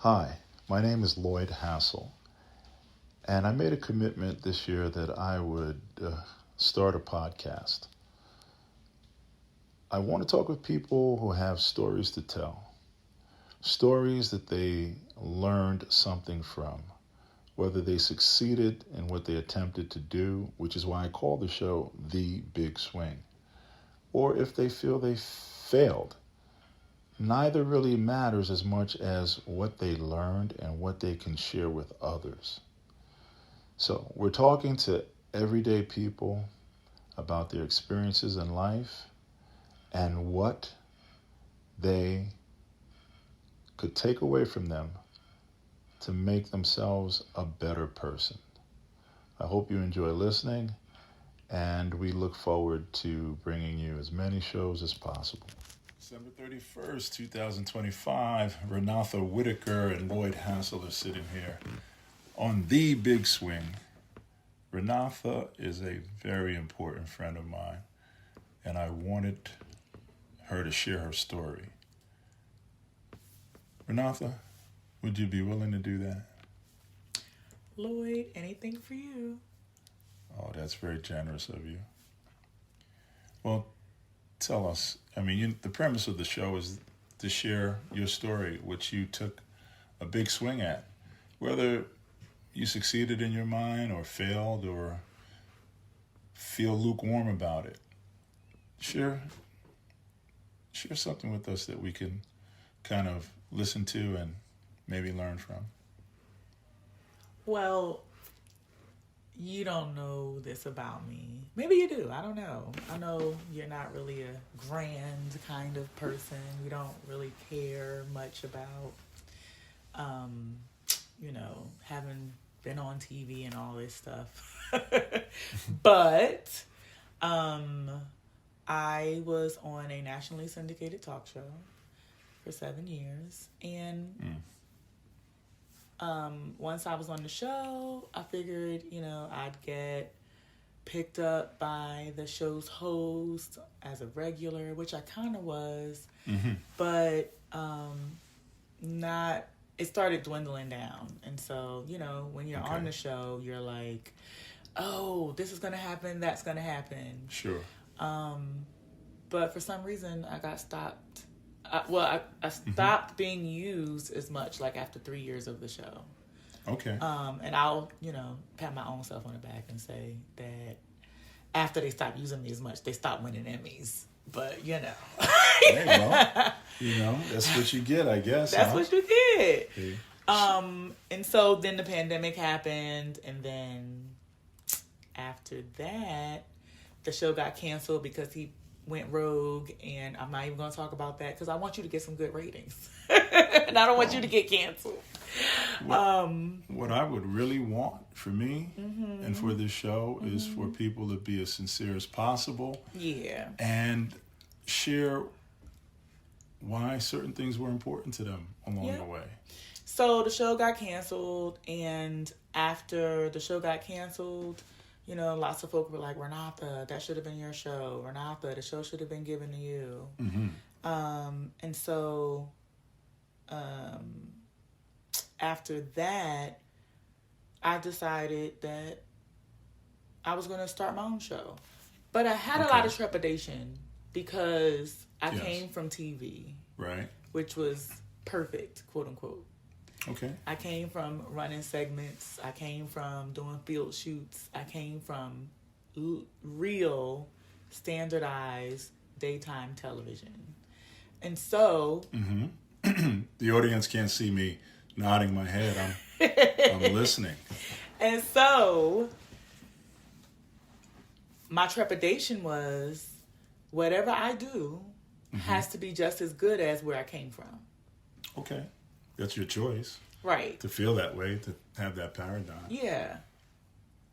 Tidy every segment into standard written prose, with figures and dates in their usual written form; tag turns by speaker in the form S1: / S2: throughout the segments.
S1: Hi, my name is Lloyd Hassel, and I made a commitment this year that I would start a podcast. I want to talk with people who have stories to tell, stories that they learned something from, whether they succeeded in what they attempted to do, which is why I call the show The Big Swing, or if they feel they failed. Neither really matters as much as what they learned and what they can share with others. So we're talking to everyday people about their experiences in life and what they could take away from them to make themselves a better person. I hope you enjoy listening, and we look forward to bringing you as many shows as possible. December 31st, 2025, Rhenotha Whitaker and Lloyd Hassel are sitting here on The Big Swing. Rhenotha is a very important friend of mine, and I wanted her to share her story. Rhenotha, would you be willing to do that?
S2: Lloyd, anything for you.
S1: Oh, that's very generous of you. Well, tell us. The premise of the show is to share your story, which you took a big swing at. Whether you succeeded in your mind or failed or feel lukewarm about it. Share something with us that we can kind of listen to and maybe learn from.
S2: Well, you don't know this about me. Maybe you do. I don't know. I know you're not really a grand kind of person. You don't really care much about, having been on TV and all this stuff. But I was on a nationally syndicated talk show for 7 years. And once I was on the show, I figured, I'd get picked up by the show's host as a regular, which I kind of was, but it started dwindling down. And so, when you're on the show, you're like, oh, this is going to happen, that's going to happen.
S1: Sure.
S2: But for some reason, I got stopped. I stopped being used as much, like after 3 years of the show.
S1: Okay.
S2: And I'll, pat my own self on the back and say that after they stopped using me as much, they stopped winning Emmys. But,
S1: Hey, well, that's what you get, I guess.
S2: That's what you get.
S1: Hey.
S2: And so then the pandemic happened, and then after that, the show got canceled because he went rogue, and I'm not even going to talk about that because I want you to get some good ratings. And I don't want you to get canceled.
S1: What I would really want for me and for this show is for people to be as sincere as possible.
S2: Yeah.
S1: And share why certain things were important to them along the way.
S2: So the show got canceled, and after the show got canceled, lots of folk were like, Rhenotha, that should have been your show. Rhenotha, the show should have been given to you. And so after that, I decided that I was going to start my own show. But I had a lot of trepidation because I came from TV.
S1: Right.
S2: Which was perfect, quote unquote.
S1: Okay.
S2: I came from running segments. I came from doing field shoots. I came from real, standardized daytime television. And so...
S1: The audience can't see me nodding my head. I'm listening.
S2: And so my trepidation was whatever I do has to be just as good as where I came from.
S1: Okay. That's your choice.
S2: Right.
S1: To feel that way, to have that paradigm.
S2: Yeah.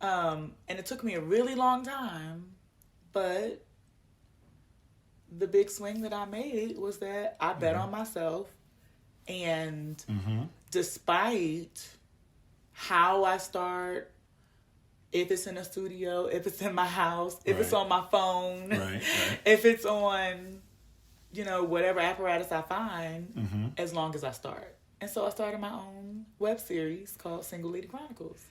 S2: And it took me a really long time, but the big swing that I made was that I bet on myself. And despite how I start, if it's in a studio, if it's in my house, if it's on my phone, if it's on, whatever apparatus I find, as long as I start. And so I started my own web series called Single Lady Chronicles.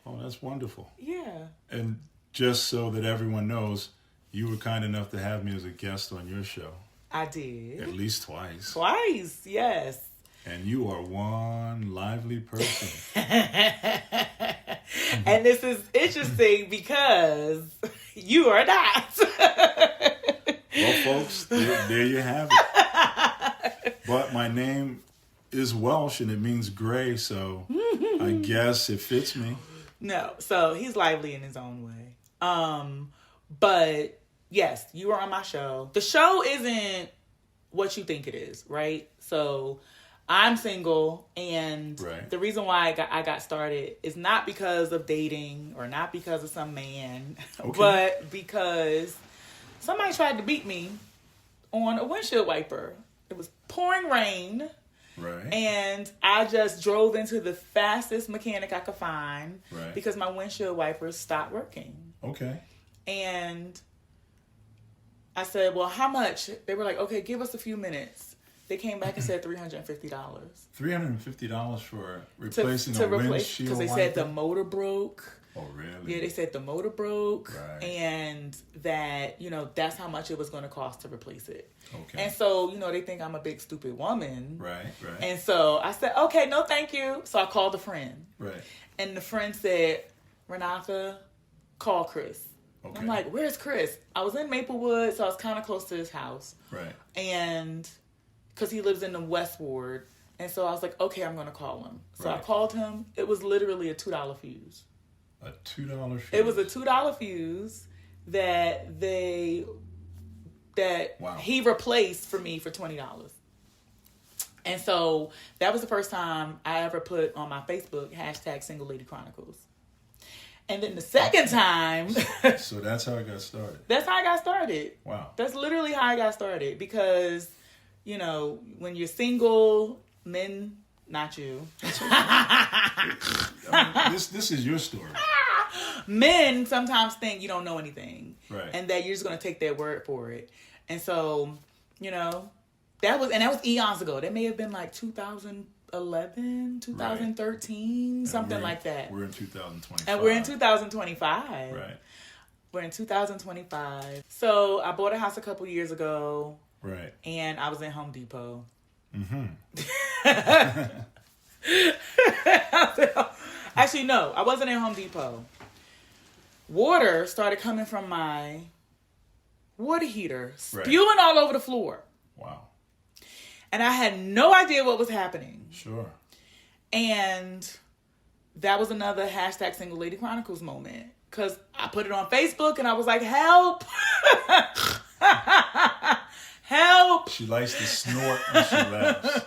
S1: Oh, that's wonderful.
S2: Yeah.
S1: And just so that everyone knows, you were kind enough to have me as a guest on your show.
S2: I did.
S1: At least twice.
S2: Twice, yes.
S1: And you are one lively person.
S2: And this is interesting because you are not.
S1: Well, folks, there you have it. But my name is Welsh and it means gray, so I guess it fits me.
S2: No, so he's lively in his own way. But yes, you were on my show. The show isn't what you think it is, right? So I'm single, and the reason why I got started is not because of dating or not because of some man, but because somebody tried to beat me on a windshield wiper. It was pouring rain.
S1: Right.
S2: And I just drove into the fastest mechanic I could find because my windshield wipers stopped working. Okay. And I said, well, how much? They were like, okay, give us a few minutes. They came back and said $350.
S1: $350 for replacing a windshield wiper?
S2: Because they said the motor broke.
S1: Oh, really?
S2: Yeah, they said the motor broke and that, that's how much it was going to cost to replace it. Okay. And so, they think I'm a big stupid woman. Right. And so I said, okay, no, thank you. So I called a friend. Right. And the friend said, Rhenotha, call Chris. Okay. I'm like, where's Chris? I was in Maplewood, so I was kind of close to his house. Right. And because he lives in the West Ward. And so I was like, okay, I'm going to call him. So I called him. It was literally a $2 fuse.
S1: A $2 fuse?
S2: It was a $2 fuse that he replaced for me for $20. And so that was the first time I ever put on my Facebook # Single Lady Chronicles. And then the second time...
S1: So that's how I got started.
S2: That's how I got started.
S1: Wow.
S2: That's literally how I got started. Because, when you're single, men... Not you.
S1: This is your story.
S2: Men sometimes think you don't know anything.
S1: Right.
S2: And that you're just going to take their word for it. And so, that was eons ago. That may have been like 2011, 2013, something like that.
S1: We're in 2025.
S2: And we're in 2025. Right. We're in 2025. So I bought a house a couple years ago. Right. And I was in Home Depot. Mm-hmm. Actually, no, I wasn't in Home Depot. Water started coming from my water heater, spewing all over the floor. Wow. And I had no idea what was happening. Sure. And that was another # Single Lady Chronicles moment. Because I put it on Facebook and I was like, help! Help!
S1: She likes to snort when she laughs.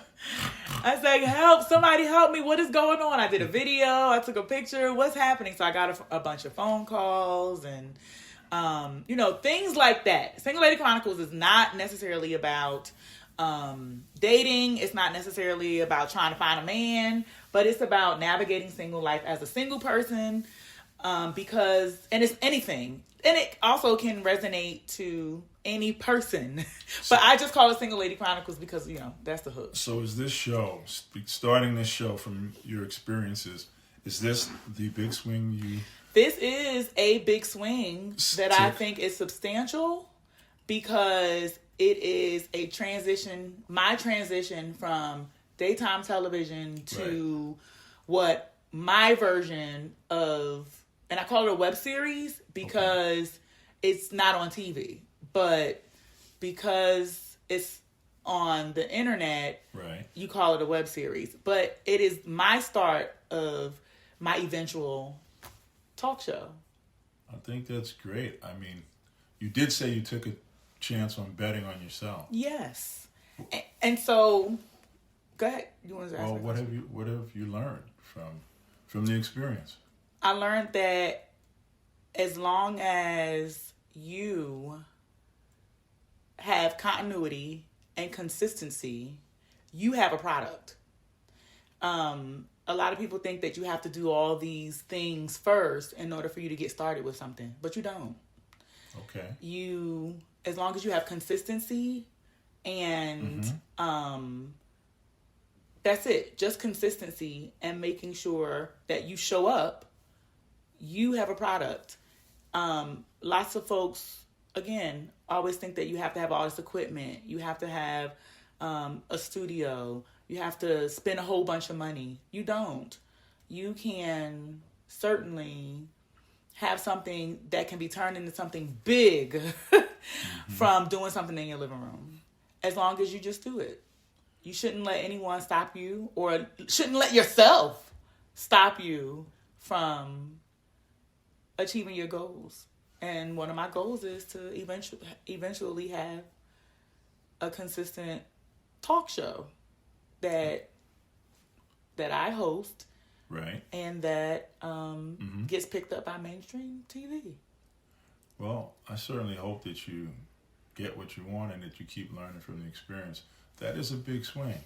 S2: I was like, help, somebody help me. What is going on? I did a video. I took a picture. What's happening? So I got a bunch of phone calls and, things like that. Single Lady Chronicles is not necessarily about dating. It's not necessarily about trying to find a man, but it's about navigating single life as a single person and it's anything. And it also can resonate to any person. But I just call it Single Lady Chronicles because, that's the hook.
S1: So is this show, starting this show from your experiences, is this the big swing
S2: This is a big swing that I think is substantial because it is a transition, my transition from daytime television to what my version of, and I call it a web series because it's not on TV, but because it's on the internet, you call it a web series. But it is my start of my eventual talk show.
S1: I think that's great. I mean, you did say you took a chance on betting on yourself.
S2: Yes. And so, go ahead. You want to ask me?
S1: What have you learned from the experience?
S2: I learned that as long as you have continuity and consistency, you have a product. A lot of people think that you have to do all these things first in order for you to get started with something, but you don't. Okay. As long as you have consistency and That's it. Just consistency and making sure that you show up. You have a product. Lots of folks, again, always think that you have to have all this equipment. You have to have a studio. You have to spend a whole bunch of money. You don't. You can certainly have something that can be turned into something big from doing something in your living room. As long as you just do it. You shouldn't let anyone stop you, or shouldn't let yourself stop you from achieving your goals. And one of my goals is to eventually have a consistent talk show that I host,
S1: right,
S2: and that gets picked up by mainstream TV.
S1: Well, I certainly hope that you get what you want and that you keep learning from the experience. That is a big swing.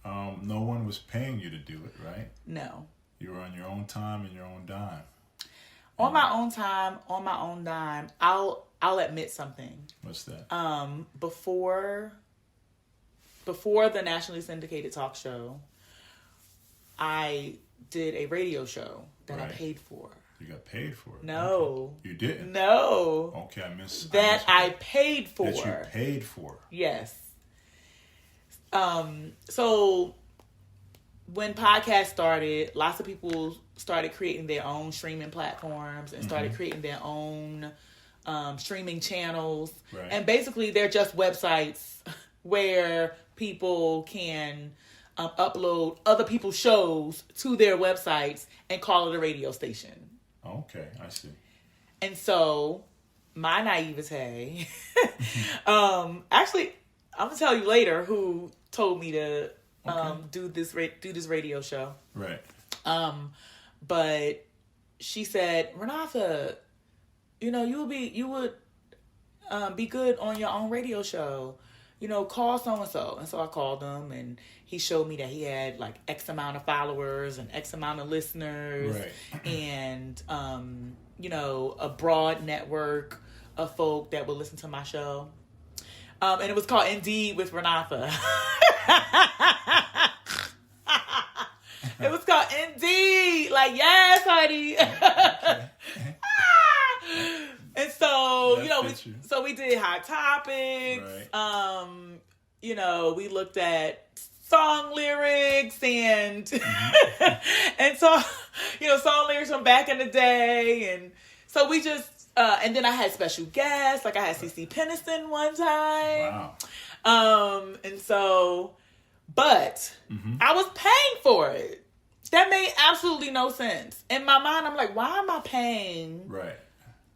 S1: No one was paying you to do it, right? No. You were on your own time and your own dime.
S2: On my own time, on my own dime. I'll admit something.
S1: What's that?
S2: Before the nationally syndicated talk show, I did a radio show that I paid for.
S1: You got paid for it?
S2: No.
S1: Okay. You didn't?
S2: No.
S1: Okay, I missed
S2: that. I paid for.
S1: That you paid for.
S2: Yes. So when podcasts started, lots of people started creating their own streaming platforms and started creating their own streaming channels. Right. And basically they're just websites where people can upload other people's shows to their websites and call it a radio station.
S1: Okay, I see.
S2: And so my naivete, actually, I'm gonna tell you later who told me to do this radio show. Right. But she said, Rhenotha, you would be good on your own radio show. Call so and so. And so I called him, and he showed me that he had like X amount of followers and X amount of listeners, right. And a broad network of folk that would listen to my show. And it was called Indeed with Rhenotha. It was called Indeed. Like, yes, honey. Okay. And so, we did Hot Topics. Right. We looked at song lyrics and and so, song lyrics from back in the day. And so we just and then I had special guests, like I had CeCe Peniston one time. Wow. And so, but I was paying for it. That made absolutely no sense. In my mind, I'm like, why am I paying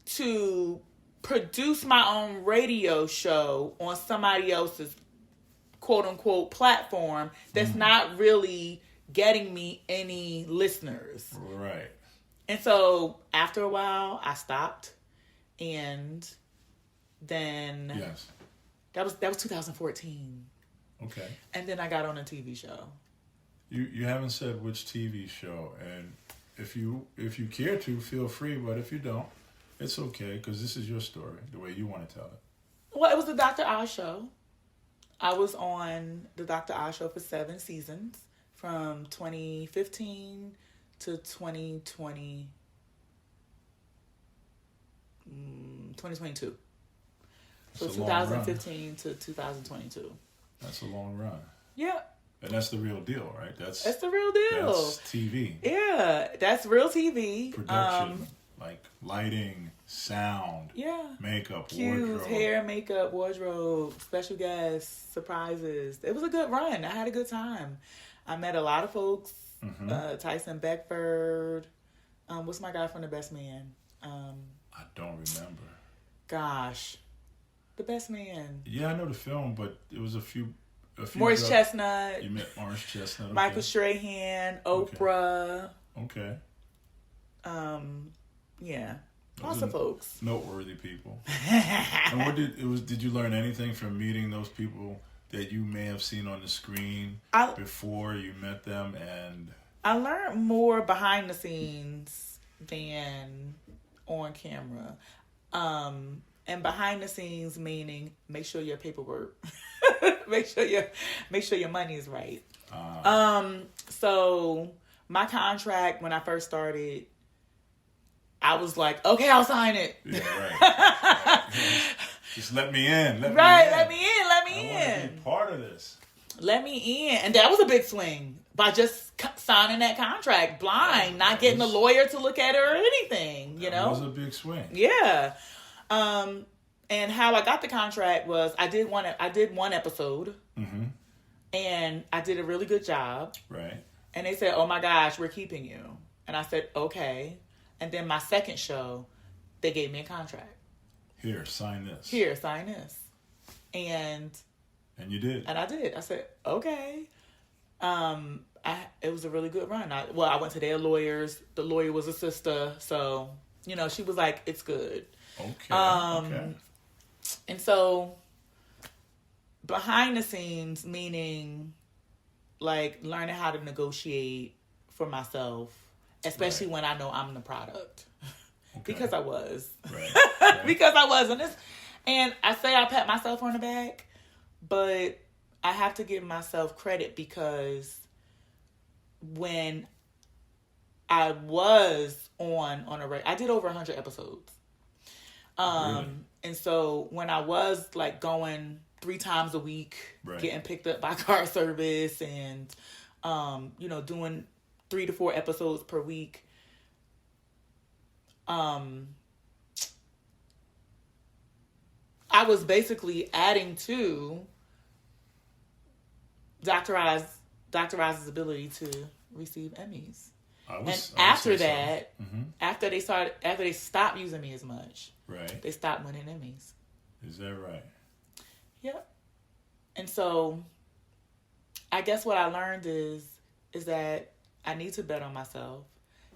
S2: to produce my own radio show on somebody else's quote unquote platform that's not really getting me any listeners? Right. And so after a while, I stopped. And then that was 2014. Okay. And then I got on a TV show.
S1: You haven't said which TV show, and if you care to, feel free. But if you don't, it's okay, because this is your story, the way you want to tell it.
S2: Well, it was the Dr. Oz show. I was on the Dr. Oz show for 7 seasons, from 2015 to 2022. So 2015 to 2022.
S1: That's a long run.
S2: Yeah.
S1: And that's the real deal, right? That's
S2: the real deal.
S1: That's TV.
S2: Yeah, that's real TV.
S1: Production, like lighting, sound, makeup,
S2: cues,
S1: wardrobe.
S2: Hair, makeup, wardrobe, special guests, surprises. It was a good run. I had a good time. I met a lot of folks. Tyson Beckford. What's my guy from The Best Man?
S1: I don't remember. Gosh.
S2: The Best Man.
S1: Yeah, I know the film, but it was a few
S2: Morris Chestnut.
S1: You met Morris Chestnut. Okay.
S2: Michael Strahan, Oprah.
S1: Okay.
S2: Yeah. Lots of folks.
S1: Noteworthy people. And did you learn anything from meeting those people that you may have seen on the screen before you met them? And
S2: I learned more behind the scenes than on camera. And behind the scenes meaning make sure your paperwork, make sure your money is right. So my contract when I first started, I was like, okay, I'll sign it.
S1: Yeah, right. Just let me in. Let me in.
S2: Let me in.
S1: I want to be part of this.
S2: Let me in. And that was a big swing by just signing that contract blind, not getting a lawyer to look at it or anything, you know?
S1: That was a big swing.
S2: Yeah. And how I got the contract was I did one episode. Mm-hmm. And I did a really good job.
S1: Right.
S2: And they said, oh my gosh, we're keeping you. And I said, okay. And then my second show, they gave me a contract.
S1: Here, sign this.
S2: And
S1: you did.
S2: And I did. I said, okay. It was a really good run. I went to their lawyers. The lawyer was a sister. So, she was like, it's good.
S1: Okay.
S2: And so behind the scenes, meaning like learning how to negotiate for myself, especially when I know I'm the product. Okay. Because I was. Right. Because I was. And I say I pat myself on the back, but I have to give myself credit because when I was on I did over 100 episodes. Really? And so when I was like going 3 times a week, getting picked up by car service and, doing 3 to 4 episodes per week, I was basically adding to Dr. Oz's ability to receive Emmys. After they stopped using me as much, right? They stopped winning Emmys.
S1: Is that right?
S2: Yep. And so, I guess what I learned is that I need to bet on myself,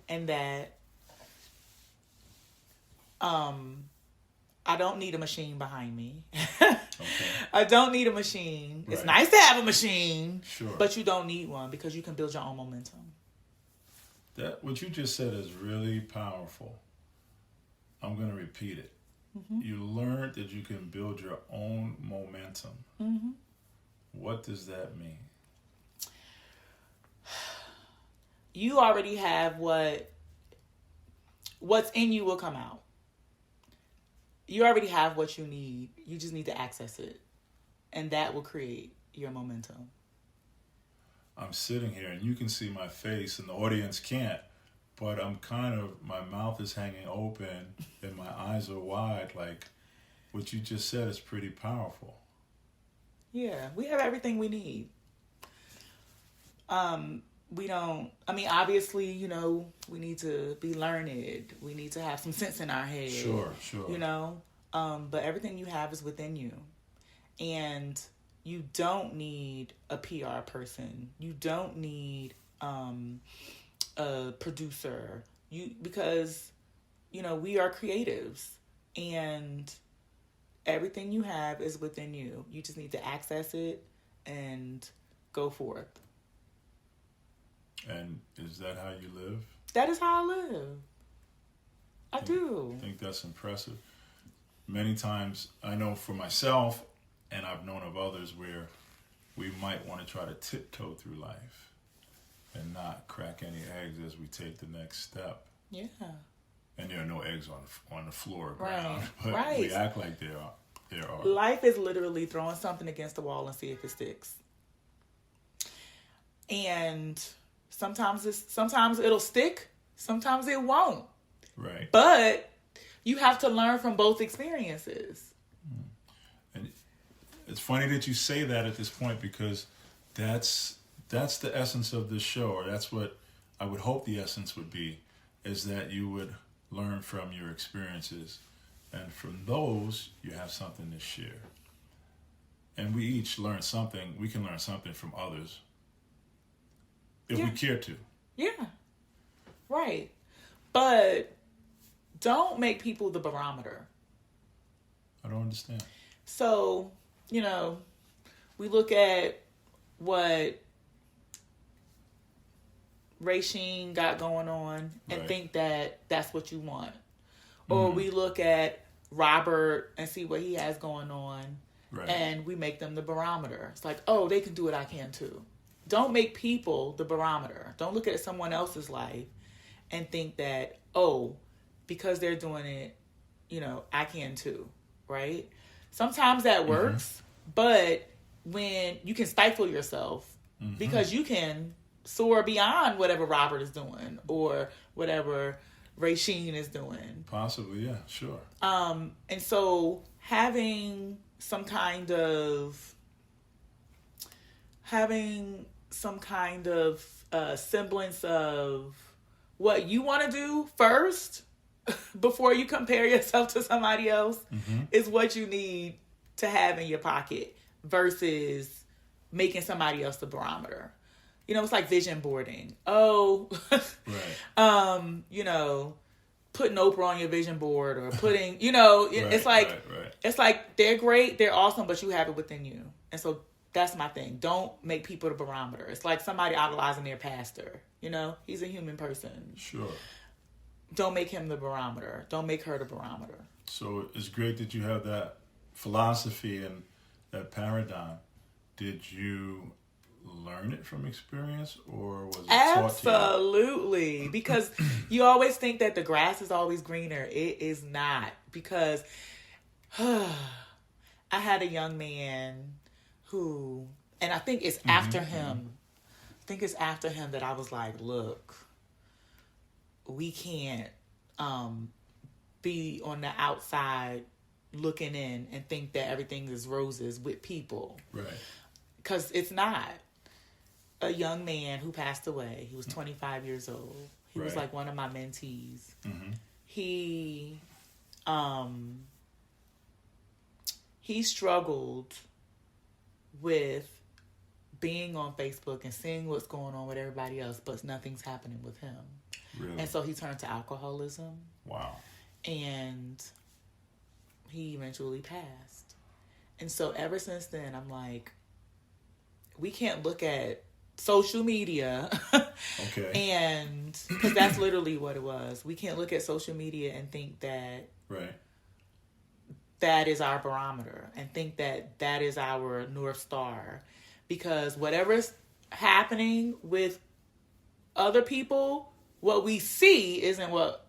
S2: and that I don't need a machine behind me. Okay. I don't need a machine. Right. It's nice to have a machine, sure, but you don't need one because you can build your own momentum.
S1: That what you just said is really powerful. I'm going to repeat it. Mm-hmm. You learned that you can build your own momentum. Mm-hmm. What does that mean?
S2: You already have what's in you will come out. You already have what you need. You just need to access it. And that will create your momentum.
S1: I'm sitting here and you can see my face and the audience can't, but my mouth is hanging open and my eyes are wide. Like what you just said is pretty powerful.
S2: Yeah, we have everything we need. Obviously, we need to be learned. We need to have some sense in our head.
S1: Sure.
S2: But everything you have is within you. And you don't need a PR person. You don't need a producer. Because we are creatives. And everything you have is within you. You just need to access it and go forth.
S1: And is that how you live?
S2: That is how I live. I do.
S1: I think that's impressive. Many times, I know for myself, and I've known of others where we might want to try to tiptoe through life and not crack any eggs as we take the next step.
S2: Yeah.
S1: And there are no eggs on the floor or ground, but we act like there are.
S2: Life is literally throwing something against the wall and see if it sticks. And sometimes it'll stick, sometimes it won't.
S1: Right.
S2: But you have to learn from both experiences.
S1: And it's funny that you say that at this point because that's the essence of this show, or that's what I would hope the essence would be, is that you would learn from your experiences. And from those, you have something to share. And we each learn something. We can learn something from others if we care to.
S2: Yeah. Right. But don't make people the barometer.
S1: I don't understand.
S2: So, we look at what Rasheen got going on and think that that's what you want. Or we look at Robert and see what he has going on and we make them the barometer. It's like, oh, they can do it, I can too. don't make people the barometer. Don't look at someone else's life and think that, oh, because they're doing it, I can too, right? Sometimes that works, but when you can stifle yourself because you can soar beyond whatever Robert is doing or whatever Rasheen is doing.
S1: Possibly, yeah, sure.
S2: And so having some kind of semblance of what you want to do first before you compare yourself to somebody else is what you need to have in your pocket versus making somebody else the barometer. It's like vision boarding. Oh,
S1: right.
S2: Putting Oprah on your vision board or putting, it's like, it's like they're great, they're awesome, but you have it within you. And so that's my thing. Don't make people the barometer. It's like somebody idolizing their pastor. He's a human person.
S1: Sure.
S2: Don't make him the barometer. Don't make her the barometer.
S1: So it's great that you have that philosophy and that paradigm. Did you learn it from experience or was it taught to you?
S2: Absolutely. Because you always think that the grass is always greener. It is not. Because I had a young man who, and I think it's after him. I think it's after him that I was like, look, we can't be on the outside looking in and think that everything is roses with people.
S1: Right.
S2: Because it's not. A young man who passed away. He was 25 years old. He was like one of my mentees. He struggled with being on Facebook and seeing what's going on with everybody else, but nothing's happening with him.
S1: Really?
S2: And so he turned to alcoholism.
S1: Wow.
S2: And he eventually passed. And so ever since then, I'm like, we can't look at social media.
S1: Okay.
S2: And because that's literally what it was. We can't look at social media and think that that is our barometer and think that that is our North Star. Because whatever's happening with other people, what we see isn't what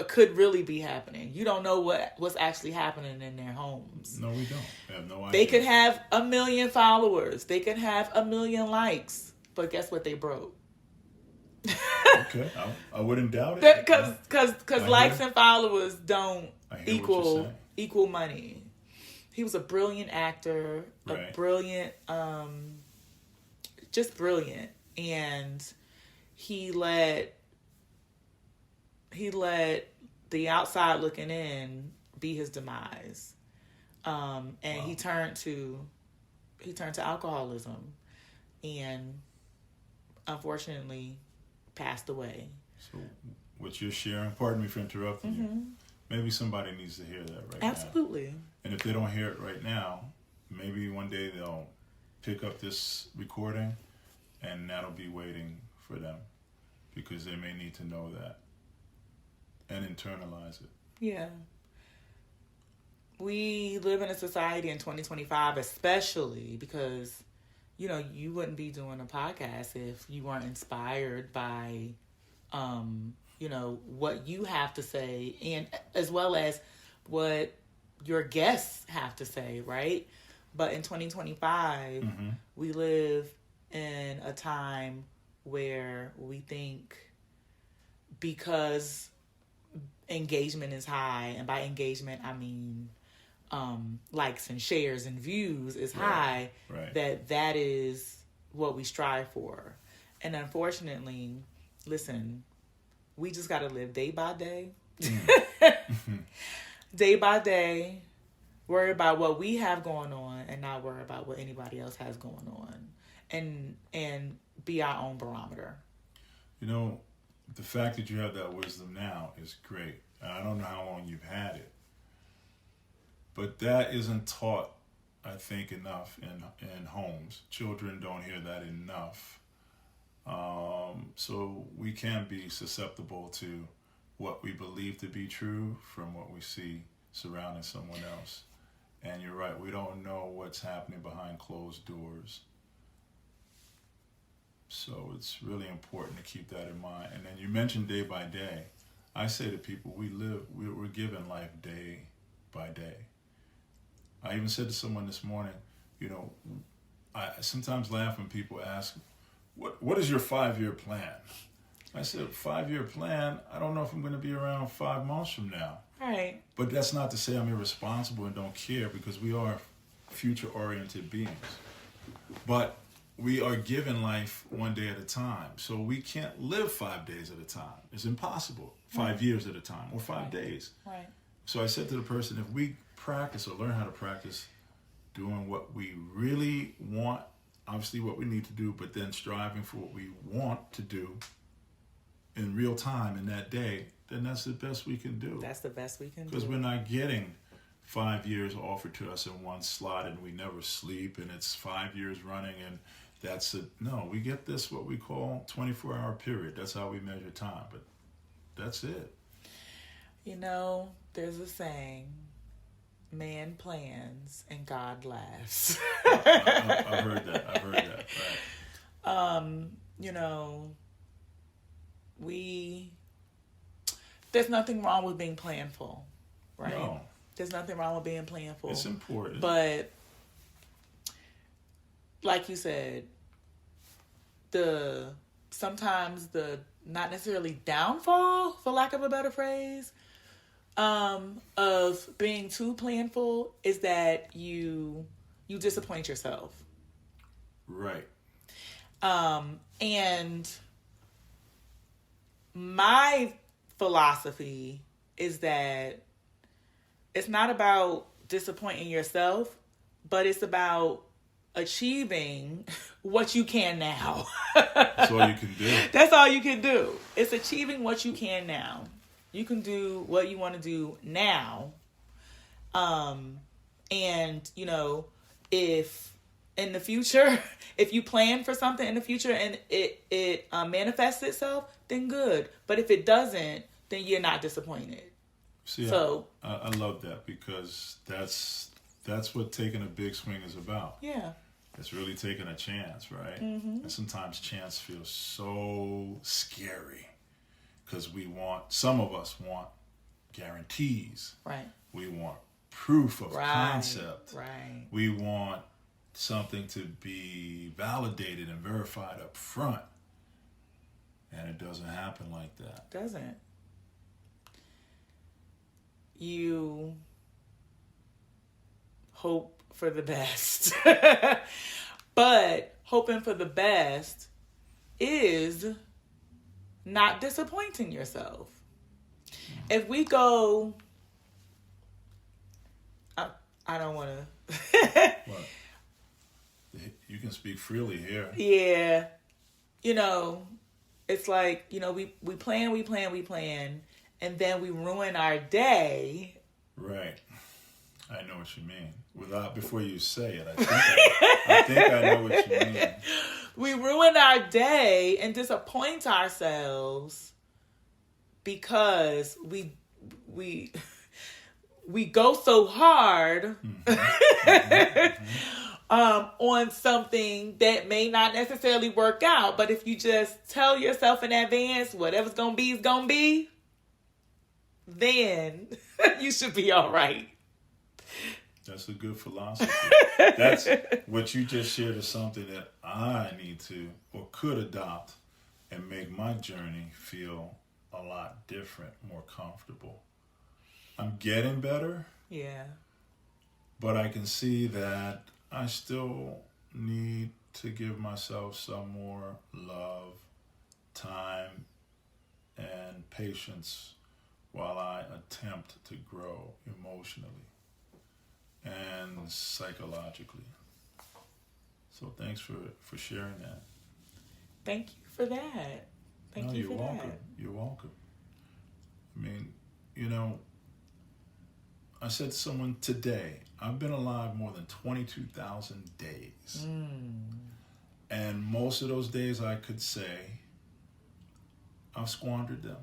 S2: could really be happening. You don't know what's actually happening in their homes.
S1: No, we don't. We have no idea.
S2: They could have 1 million followers. They could have 1 million likes. But guess what? They broke.
S1: Okay, I wouldn't doubt it.
S2: Because likes and followers don't equal money. He was a brilliant actor, just brilliant, and he let the outside looking in be his demise, and he turned to alcoholism, and unfortunately passed away.
S1: So what you're sharing, pardon me for interrupting you, maybe somebody needs to hear that right
S2: now. Absolutely.
S1: And if they don't hear it right now, maybe one day they'll pick up this recording and that'll be waiting for them because they may need to know that and internalize it.
S2: Yeah. We live in a society in 2025, especially because you wouldn't be doing a podcast if you weren't inspired by, what you have to say and as well as what your guests have to say, right? But in 2025, we live in a time where we think because engagement is high, and by engagement, I mean likes and shares and views is high, that is what we strive for. And unfortunately, listen, we just got to live day by day. Day by day, worry about what we have going on and not worry about what anybody else has going on. And be our own barometer.
S1: The fact that you have that wisdom now is great. I don't know how long you've had it. But that isn't taught, I think, enough in homes. Children don't hear that enough. So we can be susceptible to what we believe to be true from what we see surrounding someone else. And you're right, we don't know what's happening behind closed doors. So it's really important to keep that in mind. And then you mentioned day by day. I say to people, we're given life day by day. I even said to someone this morning, you know, I sometimes laugh when people ask, what is your 5-year plan? I said, 5-year plan, I don't know if I'm going to be around 5 months from now.
S2: Right.
S1: But that's not to say I'm irresponsible and don't care, because we are future-oriented beings. But we are given life one day at a time. So we can't live 5 days at a time. It's impossible. 5 years at a time or 5 days.
S2: Right.
S1: So I said to the person, if we practice or learn how to practice doing what we really want, obviously what we need to do, but then striving for what we want to do in real time in that day, then that's the best we can do.
S2: That's the best we can do.
S1: Because we're not getting 5 years offered to us in one slot and we never sleep and it's 5 years running and that's it. No, we get this, what we call 24-hour period. That's how we measure time, but that's it.
S2: You know, there's a saying, man plans and God laughs.
S1: I've heard that, right.
S2: You know, there's nothing wrong with being planful, right?
S1: No.
S2: There's nothing wrong with being planful.
S1: It's important.
S2: But like you said, sometimes the not necessarily downfall, for lack of a better phrase, of being too planful is that you disappoint yourself.
S1: Right.
S2: And my philosophy is that it's not about disappointing yourself, but it's about achieving what you can now.
S1: That's all you can do.
S2: That's all you can do. It's achieving what you can now. You can do what you want to do now. And, you know, if in the future, if you plan for something in the future and it manifests itself, then good. But if it doesn't, then you're not disappointed.
S1: See,
S2: so
S1: I love that, because that's what taking a big swing is about.
S2: Yeah.
S1: It's really taking a chance, right?
S2: Mm-hmm.
S1: And sometimes chance feels so scary because some of us want guarantees.
S2: Right.
S1: We want proof of
S2: right.
S1: concept.
S2: Right.
S1: We want something to be validated and verified up front. And it doesn't happen like that.
S2: Doesn't. You hope for the best. But hoping for the best is not disappointing yourself. If we go, I don't want to.
S1: What? You can speak freely here.
S2: Yeah. You know, it's like, you know, we plan, and then we ruin our day.
S1: Right. I know what you mean. Before you say it, I think I know what you mean.
S2: We ruin our day and disappoint ourselves because we go so hard on something that may not necessarily work out. But if you just tell yourself in advance whatever's gonna be is gonna be, then you should be all right.
S1: That's a good philosophy. That's what you just shared is something that I need to or could adopt and make my journey feel a lot different, more comfortable. I'm getting better.
S2: Yeah.
S1: But I can see that I still need to give myself some more love, time, and patience while I attempt to grow emotionally and psychologically. So thanks for sharing that.
S2: Thank you for that. Thank you for
S1: welcome.
S2: that.
S1: You're welcome. I mean, you know, I said to someone today, I've been alive more than 22,000 days. And most of those days I could say I've squandered them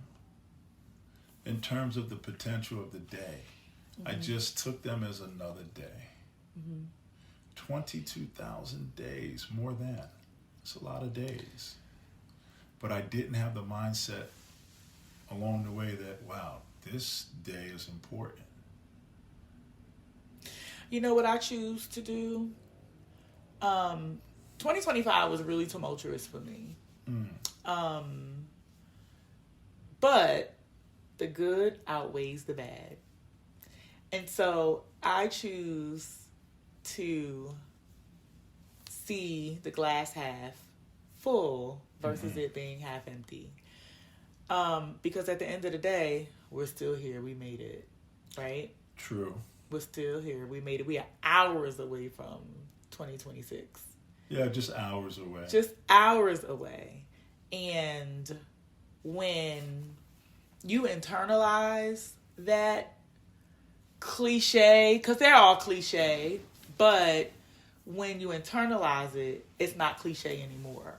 S1: in terms of the potential of the day. I just took them as another day. 22,000 days, more than. It's a lot of days. But I didn't have the mindset along the way that, wow, this day is important.
S2: You know what I choose to do? 2025 was really tumultuous for me. But the good outweighs the bad. And so I choose to see the glass half full versus it being half empty. Because at the end of the day, we're still here. We made it, right?
S1: True.
S2: We're still here. We made it. We are hours away from 2026.
S1: Yeah, just hours away.
S2: Just hours away. And when you internalize that cliche, because they're all cliche, but when you internalize it, it's not cliche anymore,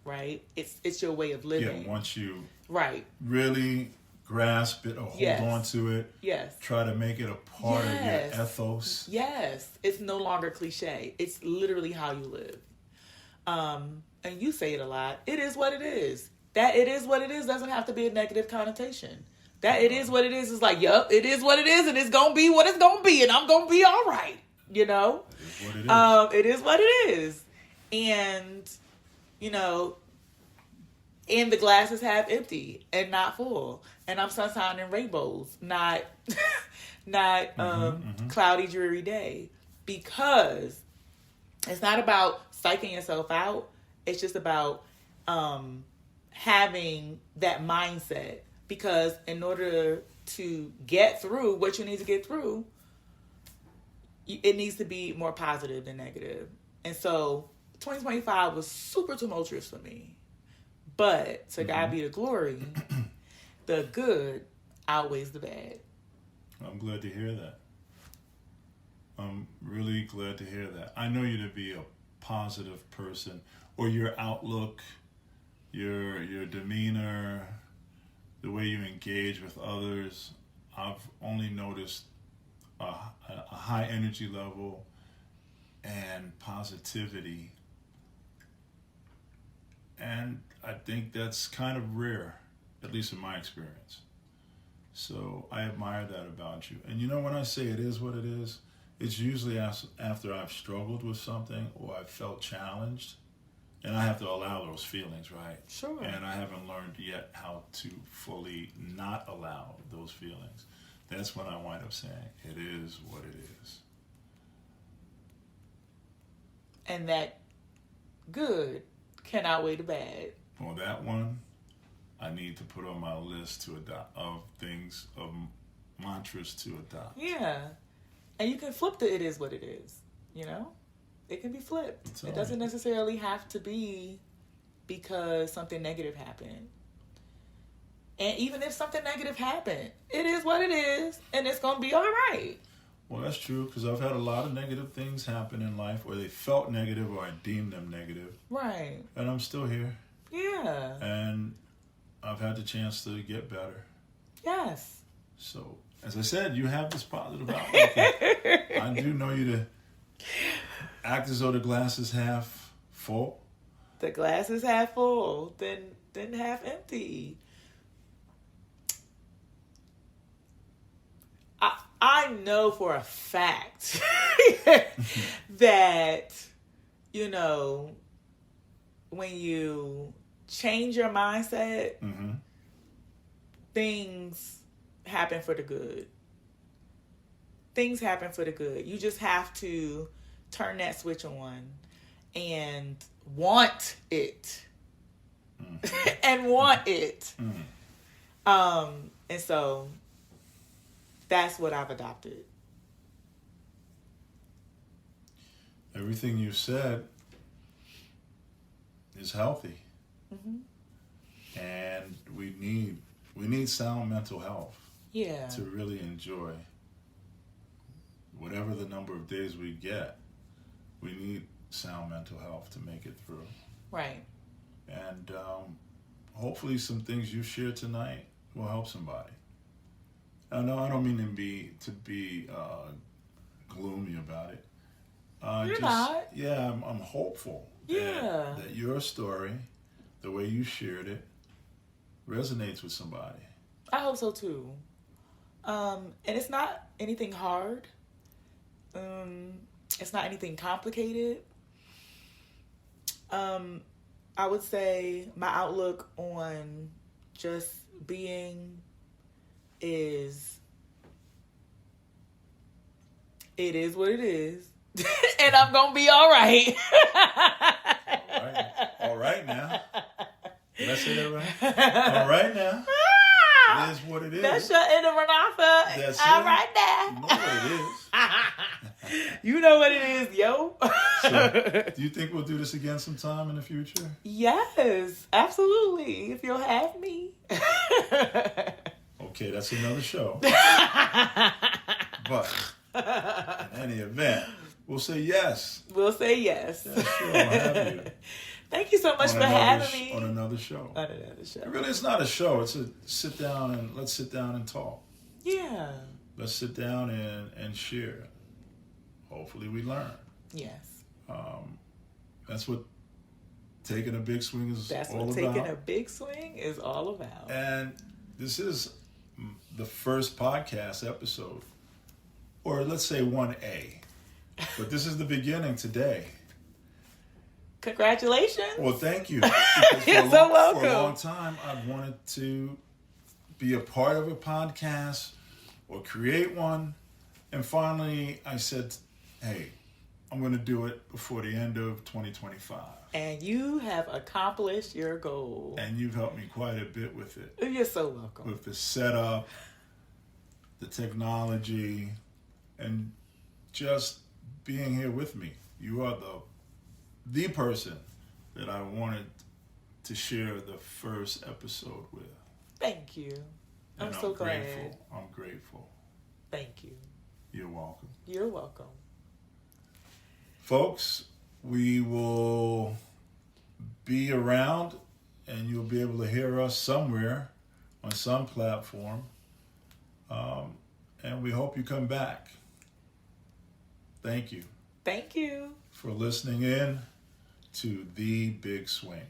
S2: right? It's your way of living.
S1: Yeah, once you
S2: right
S1: really grasp it or hold on to it, try to make it a part of your ethos.
S2: Yes, it's no longer cliche. It's literally how you live. And you say it a lot. It is what it is. That it is what it is doesn't have to be a negative connotation. That it is what it is like, yup, it is what it is, and it's gonna be what it's gonna be, and I'm gonna be all right. You know, it is what it is, and you know, and the glass is half empty and not full, and I'm sunshine and rainbows, not cloudy, dreary day, because it's not about psyching yourself out. It's just about having that mindset, because in order to get through what you need to get through, it needs to be more positive than negative. And so 2025 was super tumultuous for me. But to God be the glory, the good outweighs the bad.
S1: I'm glad to hear that. I'm really glad to hear that. I know you to be a positive person, or your outlook, your demeanor, the way you engage with others. I've only noticed a high energy level and positivity. And I think that's kind of rare, at least in my experience. So I admire that about you. And you know, when I say it is what it is, it's usually after I've struggled with something or I've felt challenged. And I have to allow those feelings, right?
S2: Sure.
S1: And I haven't learned yet how to fully not allow those feelings. That's when I wind up saying, it is what it is.
S2: And that good can outweigh the bad.
S1: Well, that one, I need to put on my list to adopt of mantras to adopt.
S2: Yeah. And you can flip the it is what it is, you know? It can be flipped. It doesn't necessarily have to be because something negative happened. And even if something negative happened, it is what it is, and it's going to be all right.
S1: Well, that's true, because I've had a lot of negative things happen in life where they felt negative or I deemed them negative.
S2: Right.
S1: And I'm still here.
S2: Yeah.
S1: And I've had the chance to get better.
S2: Yes.
S1: So, as I said, you have this positive outlook. I do know you to act as though the glass is half full.
S2: The glass is half full, then half empty. I know for a fact that, you know, when you change your mindset, things happen for the good. Things happen for the good. You just have to turn that switch on and want it. And want it. And so that's what I've adopted.
S1: Everything you said is healthy. And we need sound mental health.
S2: Yeah.
S1: To really enjoy whatever the number of days we get. We need sound mental health to make it through.
S2: Right.
S1: And hopefully some things you share tonight will help somebody. No, I don't mean to be gloomy about it.
S2: You're not.
S1: Yeah, I'm hopeful. that your story, the way you shared it, resonates with somebody.
S2: I hope so too. And it's not anything hard. It's not anything complicated. I would say my outlook on just being is, it is what it is. And I'm going to be all right.
S1: All right now. Did I say that right? All right now. It is what it is.
S2: That's your inner Rhenotha.
S1: That's
S2: all
S1: it.
S2: right now.
S1: You know what it is.
S2: You know what it is, yo.
S1: So, do you think we'll do this again sometime in the future?
S2: Yes, absolutely. If you'll have me.
S1: Okay, that's another show. But in any event, we'll say yes.
S2: We'll say yes.
S1: Yeah, sure, I'll have you.
S2: Thank you so much for having me.
S1: On another show.
S2: On another show.
S1: Really, it's not a show. It's a let's sit down and talk.
S2: Yeah.
S1: Let's sit down and share. Hopefully we learn.
S2: Yes.
S1: That's what taking a big swing is all about.
S2: That's what taking a big swing is all about.
S1: And this is the first podcast episode, or let's say 1A. But this is the beginning today.
S2: Congratulations.
S1: Well, thank you.
S2: You're so welcome.
S1: For a long time, I've wanted to be a part of a podcast or create one. And finally, I said, hey, I'm going to do it before the end of 2025.
S2: And you have accomplished your goal.
S1: And you've helped me quite a bit with it.
S2: You're so welcome.
S1: With the setup, the technology, and just being here with me. You are the person that I wanted to share the first episode with.
S2: Thank you. I'm so glad.
S1: I'm grateful.
S2: Thank you.
S1: You're welcome.
S2: You're welcome.
S1: Folks, we will be around and you'll be able to hear us somewhere on some platform. And we hope you come back. Thank you.
S2: Thank you
S1: For listening in to The Big Swing.